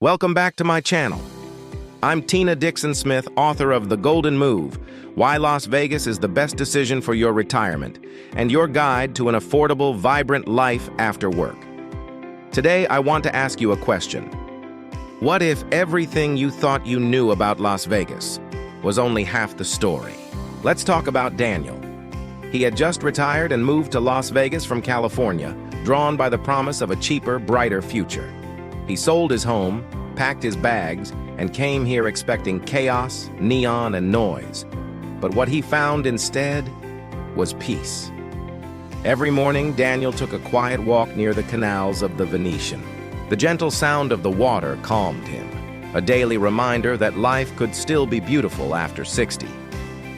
Welcome back to my channel. I'm Tina Dixon-Smith, author of The Golden Move, Why Las Vegas is the Best Decision for Your Retirement, and your guide to an affordable, vibrant life after work. Today, I want to ask you a question. What if everything you thought you knew about Las Vegas was only half the story? Let's talk about Daniel. He had just retired and moved to Las Vegas from California, drawn by the promise of a cheaper, brighter future. He sold his home, packed his bags, and came here expecting chaos, neon, and noise. But what he found instead was peace. Every morning, Daniel took a quiet walk near the canals of the Venetian. The gentle sound of the water calmed him, a daily reminder that life could still be beautiful after 60.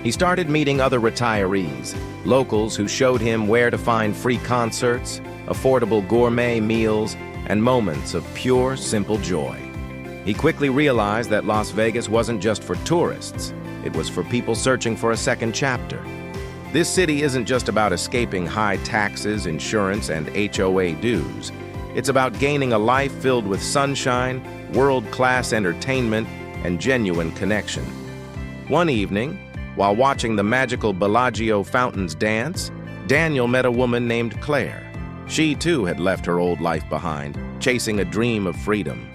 He started meeting other retirees, locals who showed him where to find free concerts, affordable gourmet meals, and moments of pure, simple joy. He quickly realized that Las Vegas wasn't just for tourists, it was for people searching for a second chapter. This city isn't just about escaping high taxes, insurance, and HOA dues. It's about gaining a life filled with sunshine, world-class entertainment, and genuine connection. One evening, while watching the magical Bellagio fountains dance, Daniel met a woman named Claire. She, too, had left her old life behind, chasing a dream of freedom.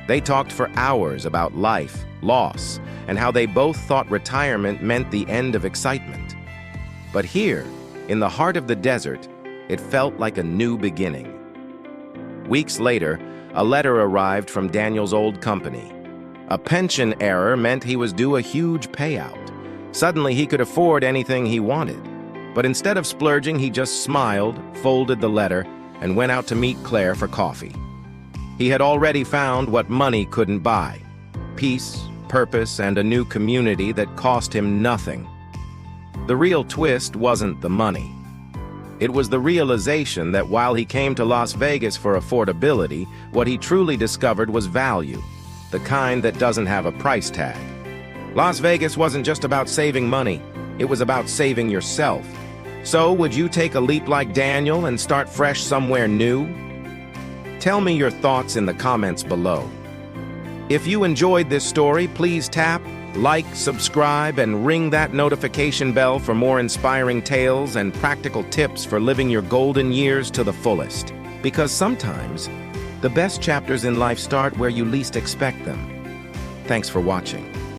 They talked for hours about life, loss, and how they both thought retirement meant the end of excitement. But here, in the heart of the desert, it felt like a new beginning. Weeks later, a letter arrived from Daniel's old company. A pension error meant he was due a huge payout. Suddenly, he could afford anything he wanted. But instead of splurging, he just smiled, folded the letter, and went out to meet Claire for coffee. He had already found what money couldn't buy: peace, purpose, and a new community that cost him nothing. The real twist wasn't the money. It was the realization that while he came to Las Vegas for affordability, what he truly discovered was value, the kind that doesn't have a price tag. Las Vegas wasn't just about saving money, it was about saving yourself. So, would you take a leap like Daniel and start fresh somewhere new? Tell me your thoughts in the comments below. If you enjoyed this story, please tap like, subscribe, and ring that notification bell for more inspiring tales and practical tips for living your golden years to the fullest. Because sometimes, the best chapters in life start where you least expect them. Thanks for watching.